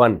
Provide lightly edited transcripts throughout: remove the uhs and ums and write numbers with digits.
1,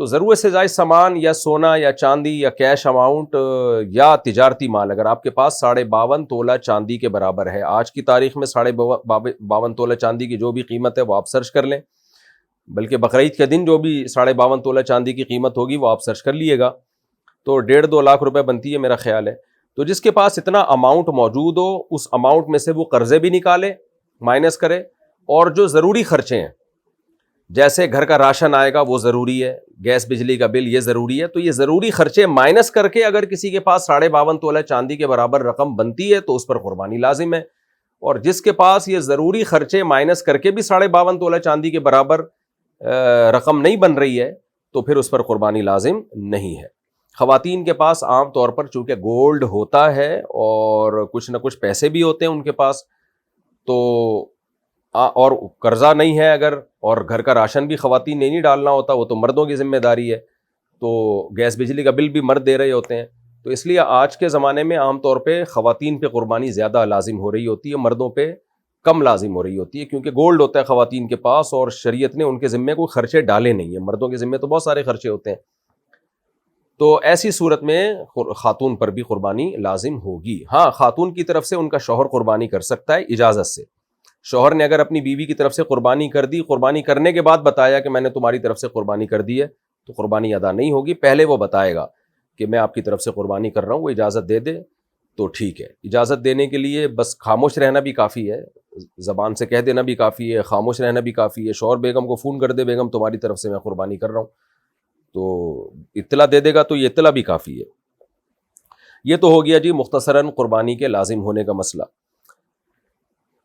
تو ضرورت سے زائد سامان یا سونا یا چاندی یا کیش اماؤنٹ یا تجارتی مال اگر آپ کے پاس 52.5 تولہ چاندی کے برابر ہے، آج کی تاریخ میں 52.5 تولہ چاندی کی جو بھی قیمت ہے وہ آپ سرچ کر لیں، بلکہ بقرعید کے دن جو بھی 52.5 تولہ چاندی کی قیمت ہوگی وہ آپ سرچ کر لیے گا، تو 1.5-2 لاکھ روپے بنتی ہے میرا خیال ہے۔ تو جس کے پاس اتنا اماؤنٹ موجود ہو اس اماؤنٹ میں سے وہ قرضے بھی نکالے، مائنس کرے، اور جو ضروری خرچے ہیں جیسے گھر کا راشن آئے گا وہ ضروری ہے، گیس بجلی کا بل یہ ضروری ہے، تو یہ ضروری خرچے مائنس کر کے اگر کسی کے پاس 52.5 تولہ چاندی کے برابر رقم بنتی ہے تو اس پر قربانی لازم ہے، اور جس کے پاس یہ ضروری خرچے مائنس کر کے بھی 52.5 تولہ چاندی کے برابر رقم نہیں بن رہی ہے تو پھر اس پر قربانی لازم نہیں ہے۔ خواتین کے پاس عام طور پر چونکہ گولڈ ہوتا ہے اور کچھ نہ کچھ پیسے بھی ہوتے ہیں ان کے پاس، تو اور قرضہ نہیں ہے اگر، اور گھر کا راشن بھی خواتین نے نہیں ڈالنا ہوتا، وہ تو مردوں کی ذمہ داری ہے، تو گیس بجلی کا بل بھی مرد دے رہے ہوتے ہیں، تو اس لیے آج کے زمانے میں عام طور پہ خواتین پہ قربانی زیادہ لازم ہو رہی ہوتی ہے، مردوں پہ کم لازم ہو رہی ہوتی ہے، کیونکہ گولڈ ہوتا ہے خواتین کے پاس اور شریعت نے ان کے ذمے کوئی خرچے ڈالے نہیں ہیں، مردوں کے ذمے تو بہت سارے خرچے ہوتے ہیں، تو ایسی صورت میں خاتون پر بھی قربانی لازم ہوگی۔ ہاں، خاتون کی طرف سے ان کا شوہر قربانی کر سکتا ہے اجازت سے، شوہر نے اگر اپنی بیوی کی طرف سے قربانی کر دی، قربانی کرنے کے بعد بتایا کہ میں نے تمہاری طرف سے قربانی کر دی ہے، تو قربانی ادا نہیں ہوگی، پہلے وہ بتائے گا کہ میں آپ کی طرف سے قربانی کر رہا ہوں، وہ اجازت دے دے تو ٹھیک ہے۔ اجازت دینے کے لیے بس خاموش رہنا بھی کافی ہے، زبان سے کہہ دینا بھی کافی ہے، خاموش رہنا بھی کافی ہے، شوہر بیگم کو فون کر دے بیگم تمہاری طرف سے میں قربانی کر رہا ہوں، تو اطلاع دے دے گا تو یہ اطلاع بھی کافی ہے۔ یہ تو ہو گیا جی مختصراً قربانی کے لازم ہونے کا مسئلہ۔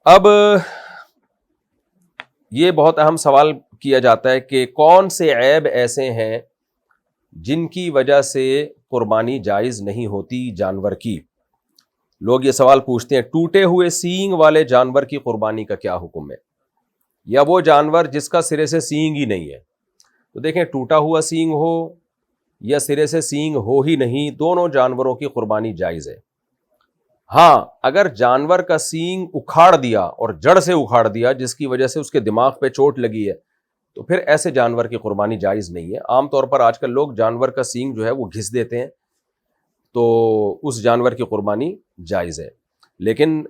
اب یہ بہت اہم سوال کیا جاتا ہے کہ کون سے عیب ایسے ہیں جن کی وجہ سے قربانی جائز نہیں ہوتی جانور کی؟ لوگ یہ سوال پوچھتے ہیں، ٹوٹے ہوئے سینگ والے جانور کی قربانی کا کیا حکم ہے، یا وہ جانور جس کا سرے سے سینگ ہی نہیں ہے؟ تو دیکھیں، ٹوٹا ہوا سینگ ہو یا سرے سے سینگ ہو ہی نہیں، دونوں جانوروں کی قربانی جائز ہے۔ ہاں، اگر جانور کا سینگ اکھاڑ دیا اور جڑ سے اکھاڑ دیا جس کی وجہ سے اس کے دماغ پہ چوٹ لگی ہے تو پھر ایسے جانور کی قربانی جائز نہیں ہے۔ عام طور پر آج کل لوگ جانور کا سینگ جو ہے وہ گھس دیتے ہیں، تو اس جانور کی قربانی جائز ہے، لیکن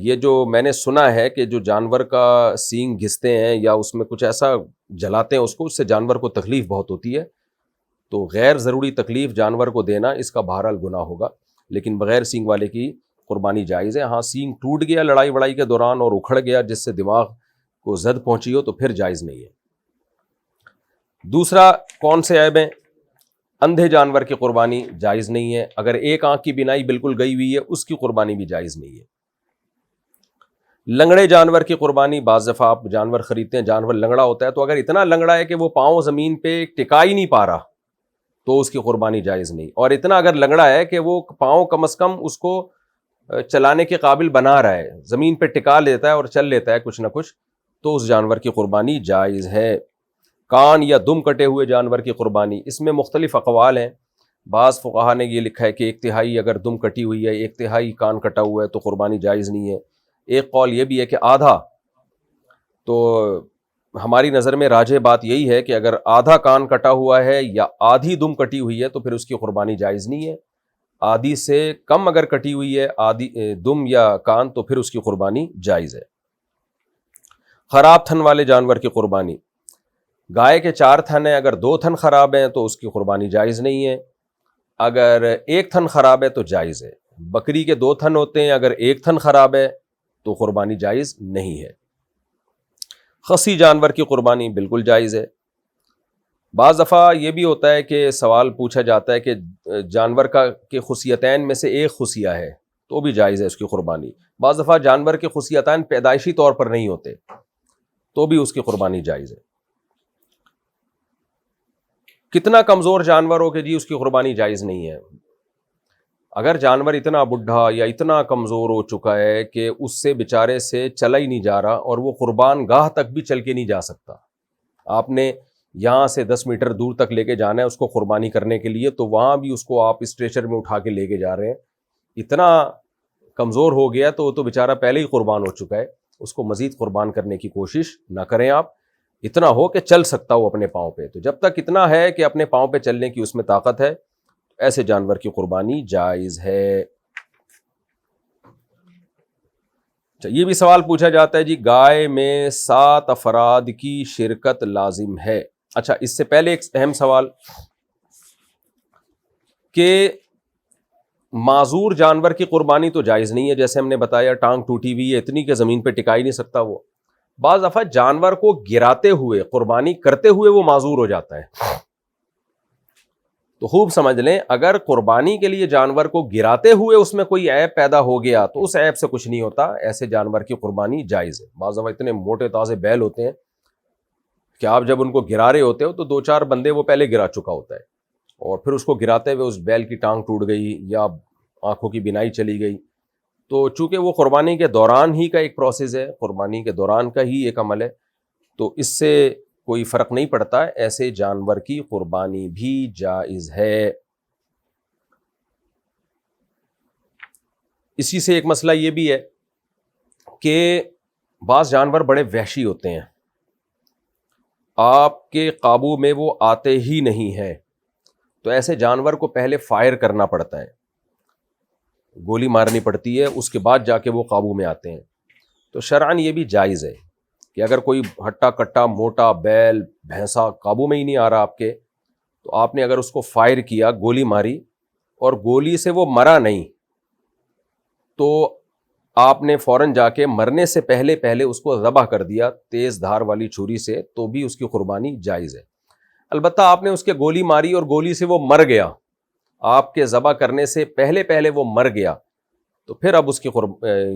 یہ جو میں نے سنا ہے کہ جو جانور کا سینگ گھستے ہیں یا اس میں کچھ ایسا جلاتے ہیں اس سے جانور کو تکلیف بہت ہوتی ہے، تو غیر ضروری تکلیف جانور کو دینا اس کا بہرحال گناہ ہوگا، لیکن بغیر سینگ والے کی قربانی جائز ہے۔ ہاں، سینگ ٹوٹ گیا لڑائی وڑائی کے دوران اور اکھڑ گیا جس سے دماغ کو زد پہنچی ہو تو پھر جائز نہیں ہے۔ دوسرا کون سے عیب ہیں؟ اندھے جانور کی قربانی جائز نہیں ہے، اگر ایک آنکھ کی بینائی بالکل گئی ہوئی ہے اس کی قربانی بھی جائز نہیں ہے۔ لنگڑے جانور کی قربانی، بعض دفعہ آپ جانور خریدتے ہیں جانور لنگڑا ہوتا ہے، تو اگر اتنا لنگڑا ہے کہ وہ پاؤں زمین پہ ٹکا ہی نہیں پا رہا تو اس کی قربانی جائز نہیں، اور اتنا اگر لنگڑا ہے کہ وہ پاؤں کم از کم اس کو چلانے کے قابل بنا رہا ہے، زمین پہ ٹکا لیتا ہے اور چل لیتا ہے کچھ نہ کچھ، تو اس جانور کی قربانی جائز ہے۔ کان یا دم کٹے ہوئے جانور کی قربانی، اس میں مختلف اقوال ہیں، بعض فقہا نے یہ لکھا ہے کہ 1/3 اگر دم کٹی ہوئی ہے، 1/3 کان کٹا ہوا ہے تو قربانی جائز نہیں ہے، ایک قول یہ بھی ہے کہ آدھا، تو ہماری نظر میں راجح بات یہی ہے کہ اگر آدھا کان کٹا ہوا ہے یا آدھی دم کٹی ہوئی ہے تو پھر اس کی قربانی جائز نہیں ہے، آدھی سے کم اگر کٹی ہوئی ہے آدھی دم یا کان تو پھر اس کی قربانی جائز ہے۔ خراب تھن والے جانور کی قربانی، گائے کے 4 تھن ہیں، اگر 2 تھن خراب ہیں تو اس کی قربانی جائز نہیں ہے، اگر 1 تھن خراب ہے تو جائز ہے۔ بکری کے 2 تھن ہوتے ہیں، اگر 1 تھن خراب ہے تو قربانی جائز نہیں ہے۔ خصی جانور کی قربانی بالکل جائز ہے۔ بعض دفعہ یہ بھی ہوتا ہے کہ سوال پوچھا جاتا ہے کہ جانور کے خصیتین میں سے ایک خصیہ ہے تو بھی جائز ہے اس کی قربانی، بعض دفعہ جانور کے خصیتین پیدائشی طور پر نہیں ہوتے تو بھی اس کی قربانی جائز ہے۔ کتنا کمزور جانور ہو کہ جی اس کی قربانی جائز نہیں ہے، اگر جانور اتنا بڈھا یا اتنا کمزور ہو چکا ہے کہ اس سے بیچارے سے چلا ہی نہیں جا رہا اور وہ قربان گاہ تک بھی چل کے نہیں جا سکتا، آپ نے یہاں سے 10 میٹر دور تک لے کے جانا ہے اس کو قربانی کرنے کے لیے، تو وہاں بھی اس کو آپ اسٹریچر میں اٹھا کے لے کے جا رہے ہیں، اتنا کمزور ہو گیا تو وہ تو بیچارہ پہلے ہی قربان ہو چکا ہے، اس کو مزید قربان کرنے کی کوشش نہ کریں آپ، اتنا ہو کہ چل سکتا ہو اپنے پاؤں پہ. تو جب تک اتنا ہے کہ اپنے پاؤں پہ چلنے کی اس میں طاقت ہے, ایسے جانور کی قربانی جائز ہے. یہ بھی سوال پوچھا جاتا ہے جی گائے میں 7 افراد کی شرکت لازم ہے. اچھا, اس سے پہلے ایک اہم سوال کہ معذور جانور کی قربانی تو جائز نہیں ہے, جیسے ہم نے بتایا ٹانگ ٹوٹی ہوئی ہے اتنی کہ زمین پہ ٹکا ہی نہیں سکتا وہ. بعض دفعہ جانور کو گراتے ہوئے قربانی کرتے ہوئے وہ معذور ہو جاتا ہے. تو خوب سمجھ لیں, اگر قربانی کے لیے جانور کو گراتے ہوئے اس میں کوئی عیب پیدا ہو گیا تو اس عیب سے کچھ نہیں ہوتا, ایسے جانور کی قربانی جائز ہے. بعض دفعہ اتنے موٹے تازے بیل ہوتے ہیں کہ آپ جب ان کو گرا رہے ہوتے ہو تو 2-4 بندے وہ پہلے گرا چکا ہوتا ہے, اور پھر اس کو گراتے ہوئے اس بیل کی ٹانگ ٹوٹ گئی یا آنکھوں کی بینائی چلی گئی. تو چونکہ وہ قربانی کے دوران ہی کا ایک پروسیس ہے, قربانی کے دوران کا ہی ایک عمل ہے, تو اس سے کوئی فرق نہیں پڑتا, ایسے جانور کی قربانی بھی جائز ہے. اسی سے ایک مسئلہ یہ بھی ہے کہ بعض جانور بڑے وحشی ہوتے ہیں, آپ کے قابو میں وہ آتے ہی نہیں ہیں, تو ایسے جانور کو پہلے فائر کرنا پڑتا ہے, گولی مارنی پڑتی ہے, اس کے بعد جا کے وہ قابو میں آتے ہیں. تو شرعاً یہ بھی جائز ہے کہ اگر کوئی ہٹا کٹا موٹا بیل بھینسا قابو میں ہی نہیں آ رہا آپ کے, تو آپ نے اگر اس کو فائر کیا, گولی ماری اور گولی سے وہ مرا نہیں, تو آپ نے فوراً جا کے مرنے سے پہلے اس کو ذبح کر دیا تیز دھار والی چھری سے, تو بھی اس کی قربانی جائز ہے. البتہ آپ نے اس کے گولی ماری اور گولی سے وہ مر گیا, آپ کے ذبح کرنے سے پہلے وہ مر گیا, تو پھر اب اس کی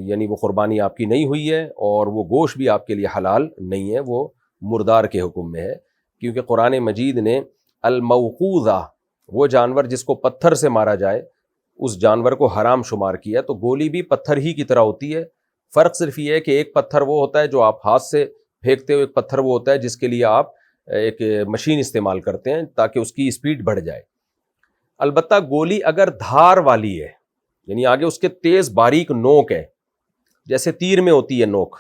یعنی وہ قربانی آپ کی نہیں ہوئی ہے, اور وہ گوشت بھی آپ کے لیے حلال نہیں ہے, وہ مردار کے حکم میں ہے. کیونکہ قرآن مجید نے الموقوذہ, وہ جانور جس کو پتھر سے مارا جائے, اس جانور کو حرام شمار کیا. تو گولی بھی پتھر ہی کی طرح ہوتی ہے, فرق صرف یہ ہے کہ ایک پتھر وہ ہوتا ہے جو آپ ہاتھ سے پھینکتے ہو, ایک پتھر وہ ہوتا ہے جس کے لیے آپ ایک مشین استعمال کرتے ہیں تاکہ اس کی اسپیڈ بڑھ جائے. البتہ گولی اگر دھار والی ہے, یعنی آگے اس کے تیز باریک نوک ہے, جیسے تیر میں ہوتی ہے نوک,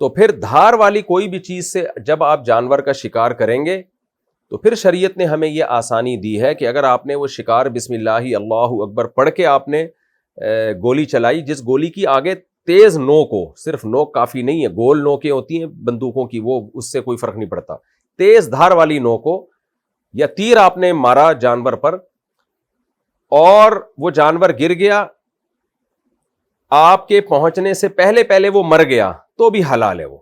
تو پھر دھار والی کوئی بھی چیز سے جب آپ جانور کا شکار کریں گے تو پھر شریعت نے ہمیں یہ آسانی دی ہے کہ اگر آپ نے وہ شکار بسم اللہ اللہ اکبر پڑھ کے آپ نے گولی چلائی, جس گولی کی آگے تیز نوک ہو, صرف نوک کافی نہیں ہے, گول نوکیں ہوتی ہیں بندوقوں کی, وہ اس سے کوئی فرق نہیں پڑتا, تیز دھار والی نوک ہو, یا تیر آپ نے مارا جانور پر اور وہ جانور گر گیا, آپ کے پہنچنے سے پہلے وہ مر گیا, تو بھی حلال ہے وہ.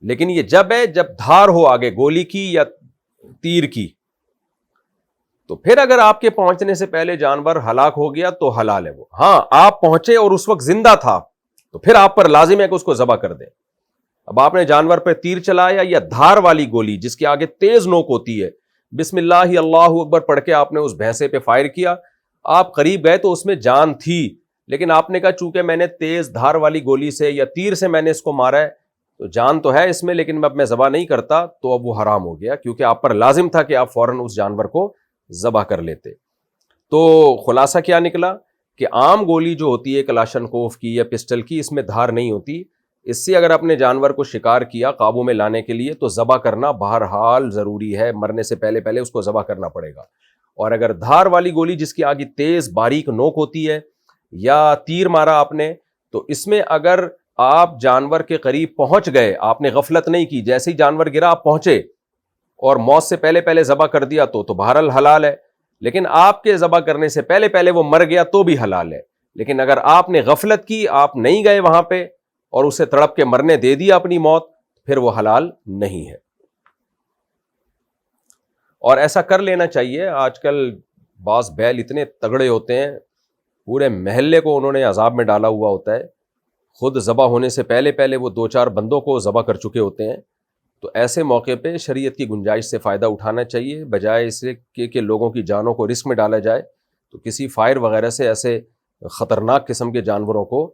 لیکن یہ جب ہے جب دھار ہو آگے گولی کی یا تیر کی, تو پھر اگر آپ کے پہنچنے سے پہلے جانور ہلاک ہو گیا تو حلال ہے وہ. ہاں, آپ پہنچے اور اس وقت زندہ تھا تو پھر آپ پر لازم ہے کہ اس کو ذبح کر دیں. اب آپ نے جانور پہ تیر چلایا یا دھار والی گولی جس کے آگے تیز نوک ہوتی ہے, بسم اللہ اللہ اکبر پڑھ کے آپ نے اس بھینسے پہ فائر کیا, آپ قریب گئے تو اس میں جان تھی, لیکن آپ نے کہا چونکہ میں نے تیز دھار والی گولی سے یا تیر سے میں نے اس کو مارا ہے تو جان تو ہے اس میں, لیکن اب میں ذبح نہیں کرتا, تو اب وہ حرام ہو گیا, کیونکہ آپ پر لازم تھا کہ آپ فوراً اس جانور کو ذبح کر لیتے. تو خلاصہ کیا نکلا کہ عام گولی جو ہوتی ہے کلاشنکوف کی یا پسٹل کی, اس میں دھار نہیں ہوتی. اس سے اگر اپنے جانور کو شکار کیا قابو میں لانے کے لیے تو ذبح کرنا بہرحال ضروری ہے, مرنے سے پہلے اس کو ذبح کرنا پڑے گا. اور اگر دھار والی گولی جس کی آگے تیز باریک نوک ہوتی ہے یا تیر مارا آپ نے, تو اس میں اگر آپ جانور کے قریب پہنچ گئے, آپ نے غفلت نہیں کی, جیسے ہی جانور گرا آپ پہنچے اور موت سے پہلے ذبح کر دیا تو بہرحال حلال ہے. لیکن آپ کے ذبح کرنے سے پہلے وہ مر گیا تو بھی حلال ہے. لیکن اگر آپ نے غفلت کی, آپ نہیں گئے وہاں پہ اور اسے تڑپ کے مرنے دے دیا اپنی موت, پھر وہ حلال نہیں ہے. اور ایسا کر لینا چاہیے. آج کل بعض بیل اتنے تگڑے ہوتے ہیں, پورے محلے کو انہوں نے عذاب میں ڈالا ہوا ہوتا ہے, خود ذبح ہونے سے پہلے وہ 2-4 بندوں کو ذبح کر چکے ہوتے ہیں. تو ایسے موقع پہ شریعت کی گنجائش سے فائدہ اٹھانا چاہیے, بجائے اس سے کہ لوگوں کی جانوں کو رسک میں ڈالا جائے. تو کسی فائر وغیرہ سے ایسے خطرناک قسم کے جانوروں کو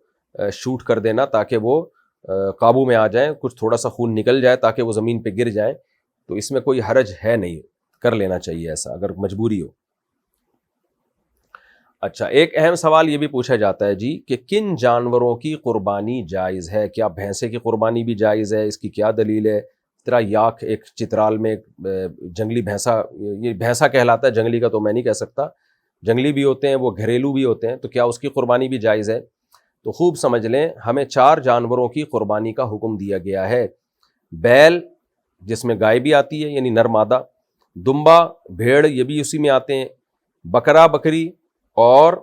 شوٹ کر دینا تاکہ وہ قابو میں آ جائیں, کچھ تھوڑا سا خون نکل جائے تاکہ وہ زمین پہ گر جائیں, تو اس میں کوئی حرج ہے نہیں, کر لینا چاہیے ایسا اگر مجبوری ہو. اچھا، ایک اہم سوال یہ بھی پوچھا جاتا ہے جی کہ کن جانوروں کی قربانی جائز ہے؟ کیا بھینسے کی قربانی بھی جائز ہے؟ اس کی کیا دلیل ہے؟ طرح یاک ایک چترال میں جنگلی بھینسا، یہ بھینسا کہلاتا ہے، جنگلی کا تو میں نہیں کہہ سکتا، جنگلی بھی ہوتے ہیں، وہ گھریلو بھی ہوتے ہیں، تو کیا اس کی قربانی بھی جائز ہے؟ تو خوب سمجھ لیں، ہمیں 4 جانوروں کی قربانی کا حکم دیا گیا ہے۔ بیل، جس میں گائے بھی آتی ہے یعنی نر مادہ، دمبا، بھیڑ، یہ بھی اسی میں آتے ہیں، بکرا، بکری اور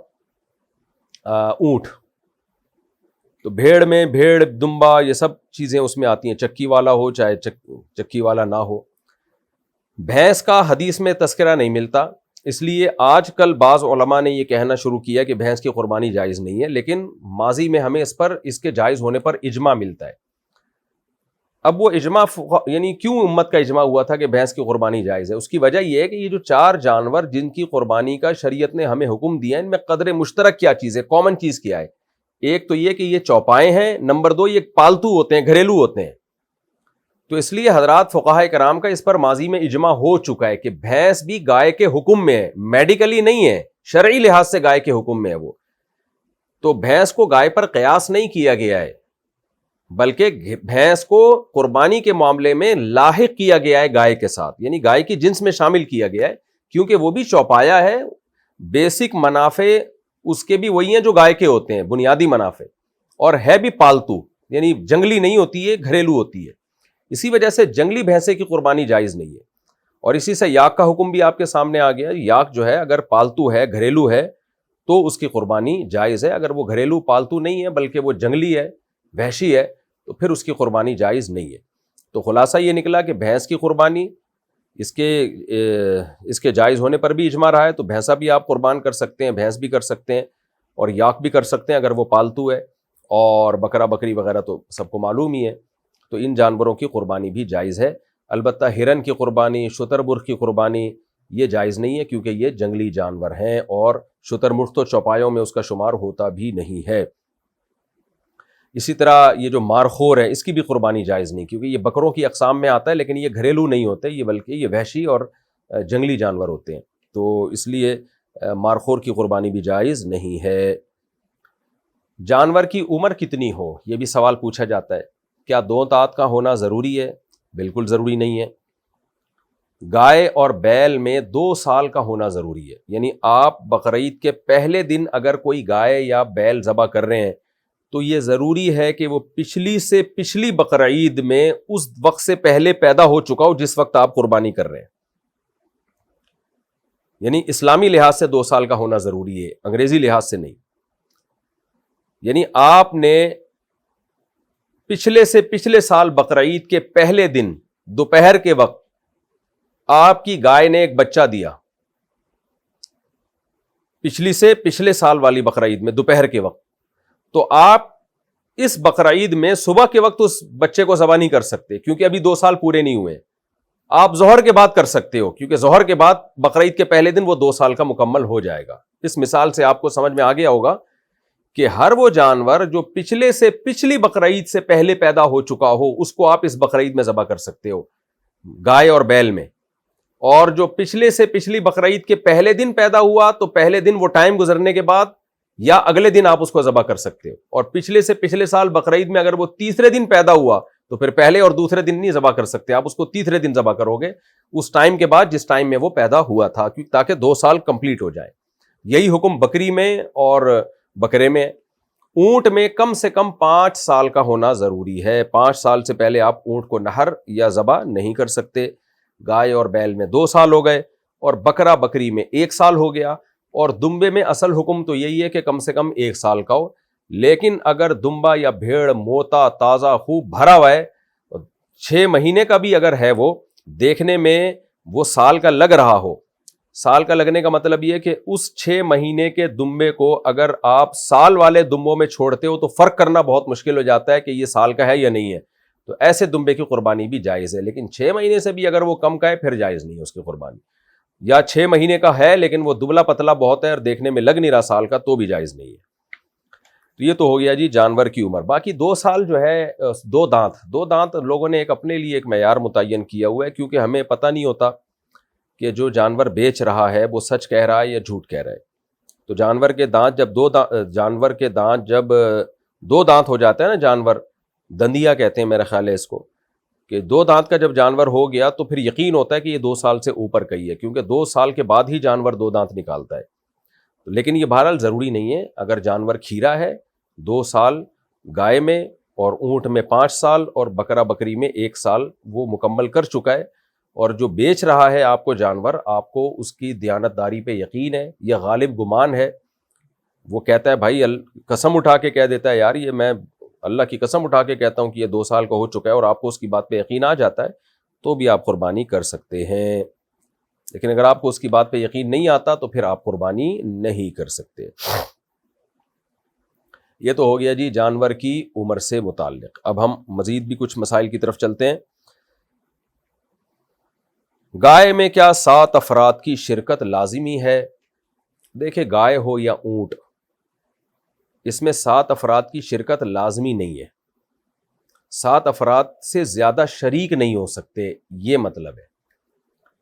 اونٹ۔ تو بھیڑ میں بھیڑ، دمبا، یہ سب چیزیں اس میں آتی ہیں، چکی والا ہو چاہے چکی والا نہ ہو۔ بھینس کا حدیث میں تذکرہ نہیں ملتا، اس لیے آج کل بعض علماء نے یہ کہنا شروع کیا کہ بھینس کی قربانی جائز نہیں ہے، لیکن ماضی میں ہمیں اس کے جائز ہونے پر اجماع ملتا ہے۔ اب وہ اجماع یعنی کیوں امت کا اجماع ہوا تھا کہ بھینس کی قربانی جائز ہے؟ اس کی وجہ یہ ہے کہ یہ جو 4 جانور جن کی قربانی کا شریعت نے ہمیں حکم دیا ہے، ان میں قدر مشترک کیا چیز ہے، کامن چیز کیا ہے؟ ایک تو یہ کہ یہ چوپائے ہیں، نمبر 2 یہ پالتو ہوتے ہیں، گھریلو ہوتے ہیں۔ تو اس لیے حضرات فقہاء کرام کا اس پر ماضی میں اجماع ہو چکا ہے کہ بھینس بھی گائے کے حکم میں ہے، میڈیکلی نہیں ہے، شرعی لحاظ سے گائے کے حکم میں ہے وہ۔ تو بھینس کو گائے پر قیاس نہیں کیا گیا ہے، بلکہ بھینس کو قربانی کے معاملے میں لاحق کیا گیا ہے گائے کے ساتھ، یعنی گائے کی جنس میں شامل کیا گیا ہے، کیونکہ وہ بھی چوپایا ہے، بیسک منافع اس کے بھی وہی ہیں جو گائے کے ہوتے ہیں، بنیادی منافع، اور ہے بھی پالتو، یعنی جنگلی نہیں ہوتی ہے، گھریلو ہوتی ہے۔ اسی وجہ سے جنگلی بھینسے کی قربانی جائز نہیں ہے۔ اور اسی سے یاک کا حکم بھی آپ کے سامنے آ گیا، یاک جو ہے اگر پالتو ہے، گھریلو ہے، تو اس کی قربانی جائز ہے۔ اگر وہ گھریلو پالتو نہیں ہے بلکہ وہ جنگلی ہے، وحشی ہے، تو پھر اس کی قربانی جائز نہیں ہے۔ تو خلاصہ یہ نکلا کہ بھینس کی قربانی اس کے جائز ہونے پر بھی اجماع رہا ہے، تو بھینسا بھی آپ قربان کر سکتے ہیں، بھینس بھی کر سکتے ہیں، اور یاک بھی کر سکتے ہیں اگر وہ پالتو ہے، اور بکرا بکری وغیرہ تو سب کو معلوم ہی ہے۔ تو ان جانوروں کی قربانی بھی جائز ہے۔ البتہ ہرن کی قربانی، شتر مرغ کی قربانی یہ جائز نہیں ہے، کیونکہ یہ جنگلی جانور ہیں، اور شتر مرغ تو چوپایوں میں اس کا شمار ہوتا بھی نہیں ہے۔ اسی طرح یہ جو مارخور ہے، اس کی بھی قربانی جائز نہیں، کیونکہ یہ بکروں کی اقسام میں آتا ہے، لیکن یہ گھریلو نہیں ہوتے، یہ بلکہ یہ وحشی اور جنگلی جانور ہوتے ہیں، تو اس لیے مارخور کی قربانی بھی جائز نہیں ہے۔ جانور کی عمر کتنی ہو، یہ بھی سوال پوچھا جاتا ہے۔ کیا 2 دانت کا ہونا ضروری ہے؟ بالکل ضروری نہیں ہے۔ گائے اور بیل میں 2 سال کا ہونا ضروری ہے، یعنی آپ بقرعید کے پہلے دن اگر کوئی گائے یا بیل ذبح کر رہے ہیں تو یہ ضروری ہے کہ وہ پچھلی سے پچھلی بقرعید میں اس وقت سے پہلے پیدا ہو چکا ہو جس وقت آپ قربانی کر رہے ہیں، یعنی اسلامی لحاظ سے 2 سال کا ہونا ضروری ہے، انگریزی لحاظ سے نہیں۔ یعنی آپ نے پچھلے سے پچھلے سال بقرعید کے پہلے دن دوپہر کے وقت آپ کی گائے نے ایک بچہ دیا، پچھلی سے پچھلے سال والی بقرعید میں دوپہر کے وقت، تو آپ اس بقرعید میں صبح کے وقت اس بچے کو ذبح نہیں کر سکتے، کیونکہ ابھی 2 سال پورے نہیں ہوئے۔ آپ ظہر کے بعد کر سکتے ہو، کیونکہ ظہر کے بعد بقرعید کے پہلے دن وہ 2 سال کا مکمل ہو جائے گا۔ اس مثال سے آپ کو سمجھ میں آ گیا ہوگا کہ ہر وہ جانور جو پچھلے سے پچھلی بقرعید سے پہلے پیدا ہو چکا ہو، اس کو آپ اس بقرعید میں ذبح کر سکتے ہو، گائے اور بیل میں۔ اور جو پچھلے سے پچھلی بقرعید کے پہلے دن پیدا ہوا تو پہلے دن وہ ٹائم گزرنے کے بعد یا اگلے دن آپ اس کو ذبح کر سکتے ہو۔ اور پچھلے سے پچھلے سال بقرعید میں اگر وہ تیسرے دن پیدا ہوا تو پھر پہلے اور دوسرے دن نہیں ذبح کر سکتے، آپ اس کو تیسرے دن ذبح کرو گے، اس ٹائم کے بعد جس ٹائم میں وہ پیدا ہوا تھا، تاکہ 2 سال کمپلیٹ ہو جائے۔ یہی حکم بکری میں اور بکرے میں۔ اونٹ میں کم سے کم 5 سال کا ہونا ضروری ہے، 5 سال سے پہلے آپ اونٹ کو نہر یا ذبح نہیں کر سکتے۔ گائے اور بیل میں 2 سال ہو گئے، اور بکرا بکری میں 1 سال ہو گیا، اور دمبے میں اصل حکم تو یہی ہے کہ کم سے کم 1 سال کا ہو۔ لیکن اگر دمبا یا بھیڑ موتا تازہ خوب بھرا ہوا ہے، 6 مہینے کا بھی اگر ہے، وہ دیکھنے میں وہ سال کا لگ رہا ہو، سال کا لگنے کا مطلب یہ کہ اس 6 مہینے کے دمبے کو اگر آپ سال والے دمبوں میں چھوڑتے ہو تو فرق کرنا بہت مشکل ہو جاتا ہے کہ یہ سال کا ہے یا نہیں ہے، تو ایسے دمبے کی قربانی بھی جائز ہے۔ لیکن 6 مہینے سے بھی اگر وہ کم کا ہے پھر جائز نہیں ہے اس کی قربانی، یا 6 مہینے کا ہے لیکن وہ دبلا پتلا بہت ہے اور دیکھنے میں لگ نہیں رہا سال کا، تو بھی جائز نہیں ہے۔ تو یہ تو ہو گیا جی جانور کی عمر۔ باقی 2 سال جو ہے 2 دانت لوگوں نے ایک اپنے لیے ایک معیار متعین کیا ہوا ہے، کیونکہ ہمیں پتہ نہیں ہوتا کہ جو جانور بیچ رہا ہے وہ سچ کہہ رہا ہے یا جھوٹ کہہ رہا ہے۔ تو جانور کے دانت جب دو دانت ہو جاتا ہے نا جانور، دندیا کہتے ہیں میرا خیال ہے اس کو، کہ 2 دانت کا جب جانور ہو گیا تو پھر یقین ہوتا ہے کہ یہ 2 سال سے اوپر کا ہی ہے، کیونکہ 2 سال کے بعد ہی جانور 2 دانت نکالتا ہے. لیکن یہ بہرحال ضروری نہیں ہے. اگر جانور کھیرا ہے 2 سال گائے میں، اور اونٹ میں 5 سال، اور بکرا بکری میں 1 سال وہ مکمل کر چکا ہے، اور جو بیچ رہا ہے آپ کو جانور، آپ کو اس کی دیانتداری پہ یقین ہے یا غالب گمان ہے، وہ کہتا ہے بھائی قسم اٹھا کے کہہ دیتا ہے یار یہ میں اللہ کی قسم اٹھا کے کہتا ہوں کہ یہ 2 سال کا ہو چکا ہے، اور آپ کو اس کی بات پہ یقین آ جاتا ہے، تو بھی آپ قربانی کر سکتے ہیں. لیکن اگر آپ کو اس کی بات پہ یقین نہیں آتا تو پھر آپ قربانی نہیں کر سکتے. یہ تو ہو گیا جی جانور کی عمر سے متعلق. اب ہم مزید بھی کچھ مسائل کی طرف چلتے ہیں. گائے میں کیا 7 افراد کی شرکت لازمی ہے؟ دیکھیں گائے ہو یا اونٹ، اس میں 7 افراد کی شرکت لازمی نہیں ہے. 7 افراد سے زیادہ شریک نہیں ہو سکتے، یہ مطلب ہے.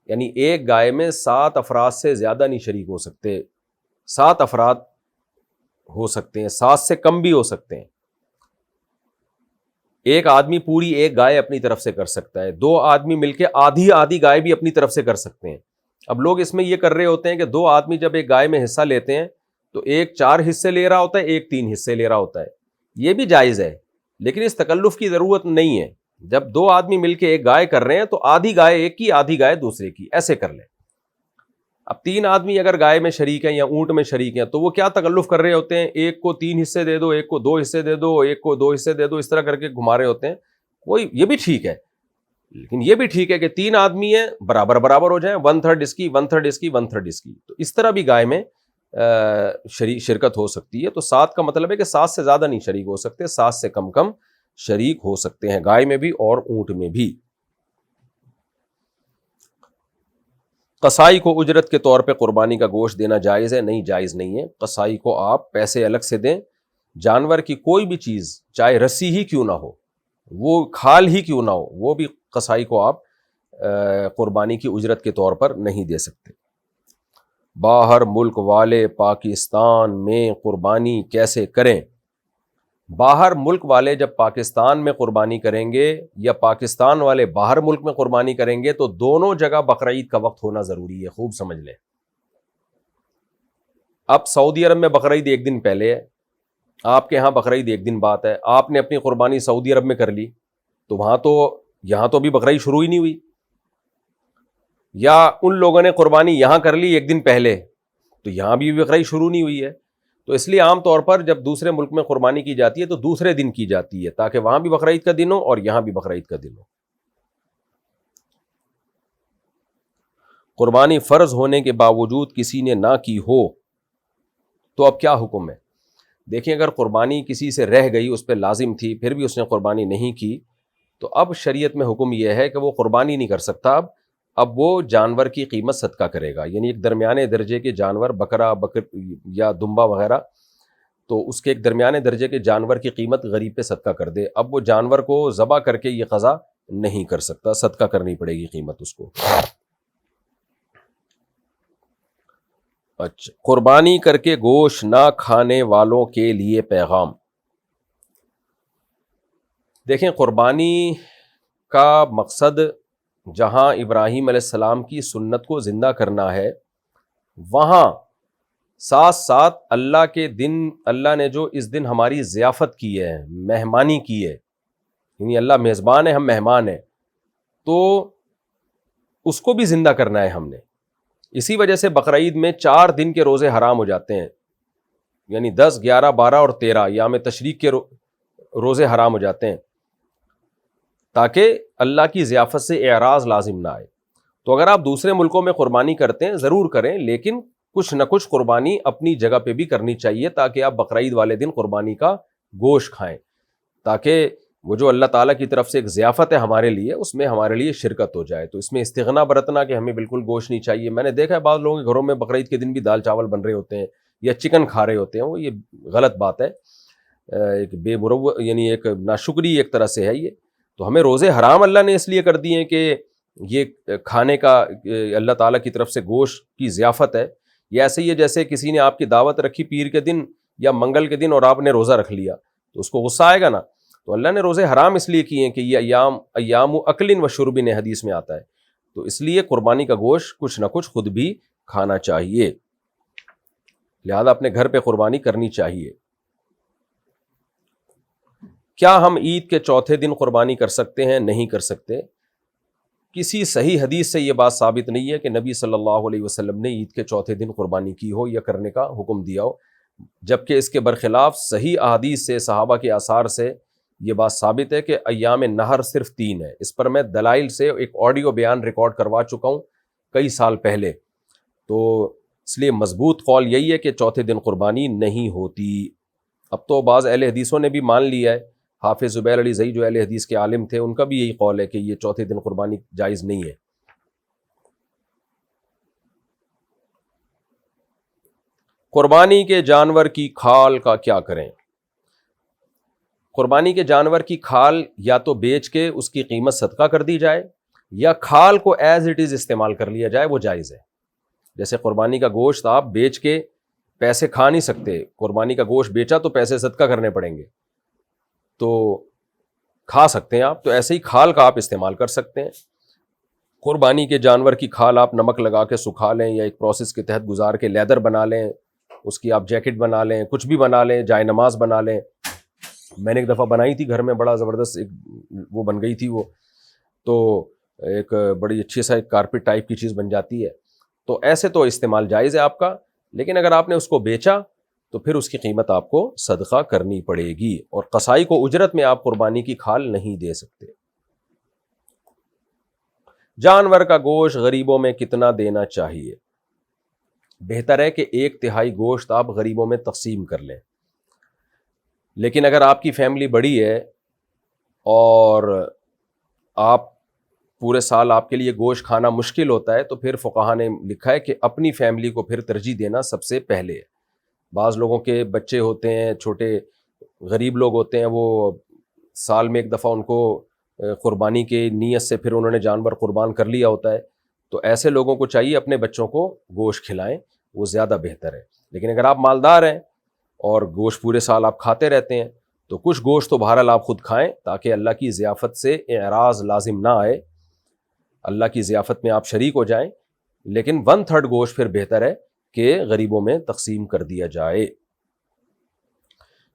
یعنی ایک گائے میں 7 افراد سے زیادہ نہیں شریک ہو سکتے. 7 افراد ہو سکتے ہیں، 7 سے کم بھی ہو سکتے ہیں. ایک آدمی پوری ایک گائے اپنی طرف سے کر سکتا ہے، 2 آدمی مل کے آدھی گائے بھی اپنی طرف سے کر سکتے ہیں. اب لوگ اس میں یہ کر رہے ہوتے ہیں کہ 2 آدمی جب ایک گائے میں حصہ لیتے ہیں تو ایک 4 حصے لے رہا ہوتا ہے، ایک 3 حصے لے رہا ہوتا ہے. یہ بھی جائز ہے، لیکن اس تکلف کی ضرورت نہیں ہے. جب 2 آدمی مل کے ایک گائے کر رہے ہیں تو آدھی گائے ایک کی، آدھی گائے دوسرے کی، ایسے کر لیں. اب 3 آدمی اگر گائے میں شریک ہیں یا اونٹ میں شریک ہیں تو وہ کیا تکلف کر رہے ہوتے ہیں؟ ایک کو 3 حصے دے دو، ایک کو 2 حصے دے دو، ایک کو 2 حصے دے دو، اس طرح کر کے گھما رہے ہوتے ہیں. یہ بھی ٹھیک ہے، لیکن یہ بھی ٹھیک ہے کہ 3 آدمی ہیں برابر ہو جائیں، 1/3 اس کی، 1/3 اس کی، 1/3 اس کی. تو اس طرح بھی گائے میں شرکت ہو سکتی ہے. تو 7 کا مطلب ہے کہ 7 سے زیادہ نہیں شریک ہو سکتے، 7 سے کم شریک ہو سکتے ہیں گائے میں بھی اور اونٹ میں بھی. قصائی کو اجرت کے طور پہ قربانی کا گوشت دینا جائز ہے؟ نہیں، جائز نہیں ہے. قصائی کو آپ پیسے الگ سے دیں. جانور کی کوئی بھی چیز چاہے رسی ہی کیوں نہ ہو، وہ کھال ہی کیوں نہ ہو، وہ بھی قصائی کو آپ قربانی کی اجرت کے طور پر نہیں دے سکتے. باہر ملک والے پاکستان میں قربانی کیسے کریں؟ باہر ملک والے جب پاکستان میں قربانی کریں گے یا پاکستان والے باہر ملک میں قربانی کریں گے تو دونوں جگہ بقرعید کا وقت ہونا ضروری ہے. خوب سمجھ لیں. اب سعودی عرب میں بقرعید 1 دن پہلے ہے، آپ کے ہاں بقرعید 1 دن بعد ہے. آپ نے اپنی قربانی سعودی عرب میں کر لی تو یہاں تو ابھی بقرعید شروع ہی نہیں ہوئی. یا ان لوگوں نے قربانی یہاں کر لی 1 دن پہلے تو یہاں بھی بقرعید شروع نہیں ہوئی ہے. تو اس لیے عام طور پر جب دوسرے ملک میں قربانی کی جاتی ہے تو دوسرے دن کی جاتی ہے تاکہ وہاں بھی بقرعید کا دن ہو اور یہاں بھی بقرعید کا دن ہو. قربانی فرض ہونے کے باوجود کسی نے نہ کی ہو تو اب کیا حکم ہے؟ دیکھیں اگر قربانی کسی سے رہ گئی، اس پہ لازم تھی، پھر بھی اس نے قربانی نہیں کی، تو اب شریعت میں حکم یہ ہے کہ وہ قربانی نہیں کر سکتا. اب وہ جانور کی قیمت صدقہ کرے گا. یعنی ایک درمیانے درجے کے جانور، بکرا یا دمبا وغیرہ، تو اس کے ایک درمیانے درجے کے جانور کی قیمت غریب پہ صدقہ کر دے. اب وہ جانور کو ذبح کر کے یہ قضا نہیں کر سکتا، صدقہ کرنی پڑے گی قیمت اس کو. اچھا، قربانی کر کے گوشت نہ کھانے والوں کے لیے پیغام. دیکھیں قربانی کا مقصد جہاں ابراہیم علیہ السلام کی سنت کو زندہ کرنا ہے، وہاں ساتھ ساتھ اللہ کے دن، اللہ نے جو اس دن ہماری ضیافت کی ہے، مہمانی کی ہے، یعنی اللہ میزبان ہے، ہم مہمان ہیں، تو اس کو بھی زندہ کرنا ہے ہم نے. اسی وجہ سے بقرعید میں 4 دن کے روزے حرام ہو جاتے ہیں، یعنی 10، 11، 12 اور 13 ایام تشریق کے روزے حرام ہو جاتے ہیں تاکہ اللہ کی ضیافت سے اعراض لازم نہ آئے. تو اگر آپ دوسرے ملکوں میں قربانی کرتے ہیں ضرور کریں، لیکن کچھ نہ کچھ قربانی اپنی جگہ پہ بھی کرنی چاہیے تاکہ آپ بقرعید والے دن قربانی کا گوشت کھائیں، تاکہ وہ جو اللہ تعالیٰ کی طرف سے ایک ضیافت ہے ہمارے لیے، اس میں ہمارے لیے شرکت ہو جائے. تو اس میں استغنا برتنا کہ ہمیں بالکل گوشت نہیں چاہیے. میں نے دیکھا ہے بعض لوگوں کے گھروں میں بقرعید کے دن بھی دال چاول بن رہے ہوتے ہیں یا چکن کھا رہے ہوتے ہیں. وہ یہ غلط بات ہے، ایک بے مروت، یعنی ایک ناشکری ایک طرح سے ہے یہ. تو ہمیں روزے حرام اللہ نے اس لیے کر دیے ہیں کہ یہ کھانے کا اللہ تعالیٰ کی طرف سے گوشت کی ضیافت ہے، یہ ایسے ہی ہے جیسے کسی نے آپ کی دعوت رکھی پیر کے دن یا منگل کے دن اور آپ نے روزہ رکھ لیا تو اس کو غصہ آئے گا نا. تو اللہ نے روزے حرام اس لیے کیے ہیں کہ یہ ایام و اکل و شرب نے حدیث میں آتا ہے. تو اس لیے قربانی کا گوشت کچھ نہ کچھ خود بھی کھانا چاہیے, لہذا اپنے گھر پہ قربانی کرنی چاہیے. کیا ہم عید کے چوتھے دن قربانی کر سکتے ہیں؟ نہیں کر سکتے. کسی صحیح حدیث سے یہ بات ثابت نہیں ہے کہ نبی صلی اللہ علیہ وسلم نے عید کے چوتھے دن قربانی کی ہو یا کرنے کا حکم دیا ہو, جبکہ اس کے برخلاف صحیح احادیث سے, صحابہ کے آثار سے یہ بات ثابت ہے کہ ایام نہر صرف 3 ہے. اس پر میں دلائل سے ایک آڈیو بیان ریکارڈ کروا چکا ہوں کئی سال پہلے. تو اس لیے مضبوط قول یہی ہے کہ چوتھے دن قربانی نہیں ہوتی. اب تو بعض اہل حدیثوں نے بھی مان لیا ہے, حافظ زبیر علی زئی جو اہل حدیث کے عالم تھے ان کا بھی یہی قول ہے کہ یہ چوتھے دن قربانی جائز نہیں ہے. قربانی کے جانور کی کھال کا کیا کریں؟ قربانی کے جانور کی کھال یا تو بیچ کے اس کی قیمت صدقہ کر دی جائے یا کھال کو ایز اٹ از استعمال کر لیا جائے, وہ جائز ہے. جیسے قربانی کا گوشت آپ بیچ کے پیسے کھا نہیں سکتے, قربانی کا گوشت بیچا تو پیسے صدقہ کرنے پڑیں گے, تو کھا سکتے ہیں آپ, تو ایسے ہی کھال کا آپ استعمال کر سکتے ہیں. قربانی کے جانور کی کھال آپ نمک لگا کے سکھا لیں یا ایک پروسیس کے تحت گزار کے لیدر بنا لیں, اس کی آپ جیکٹ بنا لیں, کچھ بھی بنا لیں, جائے نماز بنا لیں. میں نے ایک دفعہ بنائی تھی گھر میں, بڑا زبردست ایک وہ بن گئی تھی وہ, تو ایک بڑی اچھی سا ایک کارپیٹ ٹائپ کی چیز بن جاتی ہے. تو ایسے تو استعمال جائز ہے آپ کا, لیکن اگر آپ نے اس کو بیچا تو پھر اس کی قیمت آپ کو صدقہ کرنی پڑے گی, اور قصائی کو اجرت میں آپ قربانی کی کھال نہیں دے سکتے. جانور کا گوشت غریبوں میں کتنا دینا چاہیے؟ بہتر ہے کہ 1/3 گوشت آپ غریبوں میں تقسیم کر لیں. لیکن اگر آپ کی فیملی بڑی ہے اور آپ پورے سال آپ کے لیے گوشت کھانا مشکل ہوتا ہے تو پھر فقہا نے لکھا ہے کہ اپنی فیملی کو پھر ترجیح دینا سب سے پہلے ہے. بعض لوگوں کے بچے ہوتے ہیں, چھوٹے غریب لوگ ہوتے ہیں, وہ سال میں ایک دفعہ ان کو قربانی کے نیت سے پھر انہوں نے جانور قربان کر لیا ہوتا ہے, تو ایسے لوگوں کو چاہیے اپنے بچوں کو گوشت کھلائیں, وہ زیادہ بہتر ہے. لیکن اگر آپ مالدار ہیں اور گوشت پورے سال آپ کھاتے رہتے ہیں تو کچھ گوشت تو بہرحال آپ خود کھائیں تاکہ اللہ کی ضیافت سے اعراض لازم نہ آئے, اللہ کی ضیافت میں آپ شریک ہو جائیں. لیکن 1/3 گوشت پھر بہتر ہے کہ غریبوں میں تقسیم کر دیا جائے.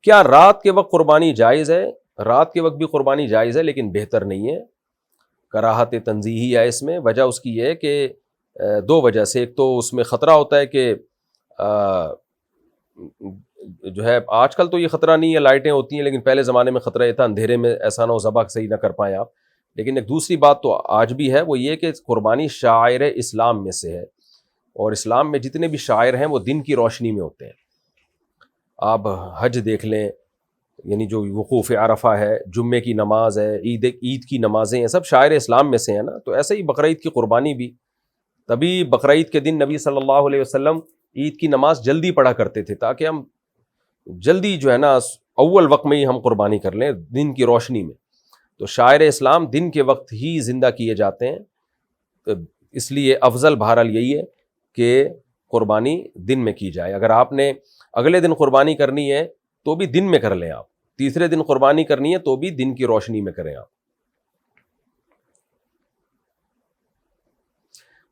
کیا رات کے وقت قربانی جائز ہے؟ رات کے وقت بھی قربانی جائز ہے لیکن بہتر نہیں ہے, کراہت تنزیہی ہے اس میں. وجہ اس کی یہ ہے کہ 2 وجہ سے. ایک تو اس میں خطرہ ہوتا ہے کہ جو ہے آج کل تو یہ خطرہ نہیں ہے, لائٹیں ہوتی ہیں, لیکن پہلے زمانے میں خطرہ یہ تھا اندھیرے میں ایسا نہ ہو ذبح صحیح نہ کر پائیں آپ. لیکن ایک دوسری بات تو آج بھی ہے, وہ یہ کہ قربانی شعائر اسلام میں سے ہے, اور اسلام میں جتنے بھی شعائر ہیں وہ دن کی روشنی میں ہوتے ہیں. آپ حج دیکھ لیں, یعنی جو وقوف عرفہ ہے, جمعے کی نماز ہے, عید کی نمازیں ہیں, سب شاعر اسلام میں سے ہیں نا. تو ایسے ہی بقرعید کی قربانی بھی, تبھی بقرعید کے دن نبی صلی اللہ علیہ وسلم عید کی نماز جلدی پڑھا کرتے تھے تاکہ ہم جلدی جو ہے نا اول وقت میں ہی ہم قربانی کر لیں دن کی روشنی میں. تو شاعر اسلام دن کے وقت ہی زندہ کیے جاتے ہیں, تو اس لیے افضل بہرحال یہی ہے کہ قربانی دن میں کی جائے. اگر آپ نے اگلے دن قربانی کرنی ہے تو بھی دن میں کر لیں آپ, تیسرے دن قربانی کرنی ہے تو بھی دن کی روشنی میں کریں آپ.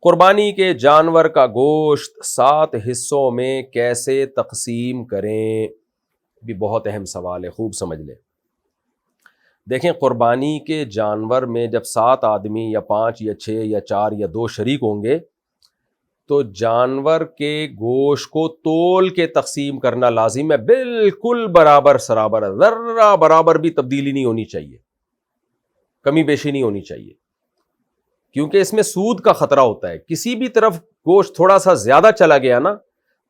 قربانی کے جانور کا گوشت 7 حصوں میں کیسے تقسیم کریں؟ بھی بہت اہم سوال ہے, خوب سمجھ لیں. دیکھیں, قربانی کے جانور میں جب 7 آدمی یا 5 یا 6 یا 4 یا 2 شریک ہوں گے تو جانور کے گوشت کو تول کے تقسیم کرنا لازم ہے, بالکل برابر سرابر, ذرہ برابر بھی تبدیلی نہیں ہونی چاہیے, کمی بیشی نہیں ہونی چاہیے, کیونکہ اس میں سود کا خطرہ ہوتا ہے. کسی بھی طرف گوشت تھوڑا سا زیادہ چلا گیا نا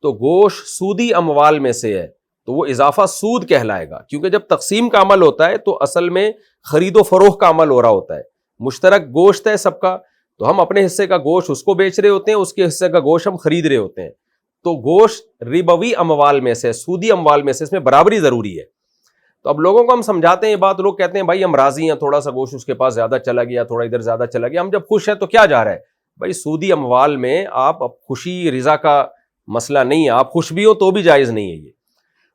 تو گوشت سودی اموال میں سے ہے, تو وہ اضافہ سود کہلائے گا. کیونکہ جب تقسیم کا عمل ہوتا ہے تو اصل میں خرید و فروخت کا عمل ہو رہا ہوتا ہے, مشترک گوشت ہے سب کا, تو ہم اپنے حصے کا گوشت اس کو بیچ رہے ہوتے ہیں, اس کے حصے کا گوشت ہم خرید رہے ہوتے ہیں. تو گوشت ربوی اموال میں سے, سودی اموال میں سے, اس میں برابری ضروری ہے. تو اب لوگوں کو ہم سمجھاتے ہیں یہ بات, لوگ کہتے ہیں بھائی ہم راضی ہیں, تھوڑا سا گوشت اس کے پاس زیادہ چلا گیا, تھوڑا ادھر زیادہ چلا گیا, ہم جب خوش ہیں تو کیا جا رہا ہے؟ بھائی سودی اموال میں آپ خوشی رضا کا مسئلہ نہیں ہے, آپ خوش بھی ہو تو بھی جائز نہیں ہے یہ.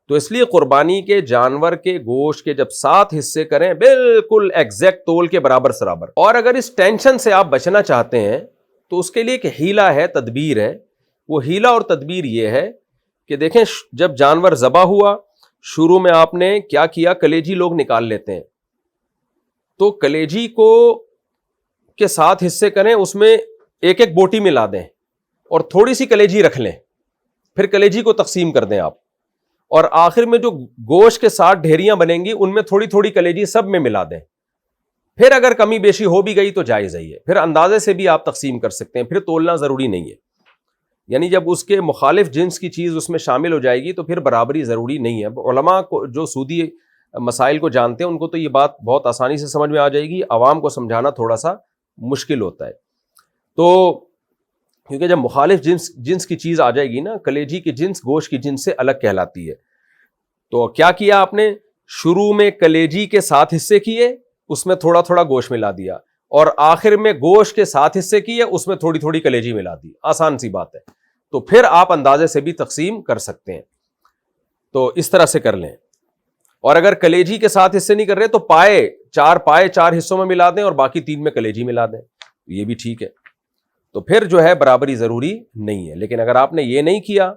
تو اس لیے قربانی کے جانور کے گوشت کے جب 7 حصے کریں بالکل ایگزیکٹ تول کے برابر سرابر. اور اگر اس ٹینشن سے آپ بچنا چاہتے ہیں تو اس کے لیے ایک ہیلا ہے, تدبیر ہے. وہ ہیلا اور تدبیر یہ ہے کہ دیکھیں جب جانور ذبح ہوا, شروع میں آپ نے کیا کیا, کلیجی لوگ نکال لیتے ہیں, تو کلیجی کو کے 7 حصے کریں, اس میں ایک ایک بوٹی ملا دیں اور تھوڑی سی کلیجی رکھ لیں, پھر کلیجی کو تقسیم کر دیں آپ, اور آخر میں جو گوشت کے 7 ڈھیریاں بنیں گی ان میں تھوڑی تھوڑی کلیجی سب میں ملا دیں. پھر اگر کمی بیشی ہو بھی گئی تو جائز ہے, پھر اندازے سے بھی آپ تقسیم کر سکتے ہیں, پھر تولنا ضروری نہیں ہے. یعنی جب اس کے مخالف جنس کی چیز اس میں شامل ہو جائے گی تو پھر برابری ضروری نہیں ہے. علماء کو جو سودی مسائل کو جانتے ہیں ان کو تو یہ بات بہت آسانی سے سمجھ میں آ جائے گی, عوام کو سمجھانا تھوڑا سا مشکل ہوتا ہے. تو کیونکہ جب مخالف جنس کی چیز آ جائے گی نا, کلیجی کی جنس گوشت کی جنس سے الگ کہلاتی ہے. تو کیا کیا آپ نے, شروع میں کلیجی کے 7 حصے کیے, اس میں تھوڑا تھوڑا گوشت ملا دیا, اور آخر میں گوشت کے 7 حصے کیے, اس میں تھوڑی تھوڑی کلیجی ملا دی. آسان سی بات ہے. تو پھر آپ اندازے سے بھی تقسیم کر سکتے ہیں. تو اس طرح سے کر لیں. اور اگر کلیجی کے 7 حصے نہیں کر رہے تو پائے 4 حصوں میں ملا دیں اور باقی 3 میں کلیجی ملا دیں, یہ بھی ٹھیک ہے. تو پھر جو ہے برابری ضروری نہیں ہے. لیکن اگر آپ نے یہ نہیں کیا,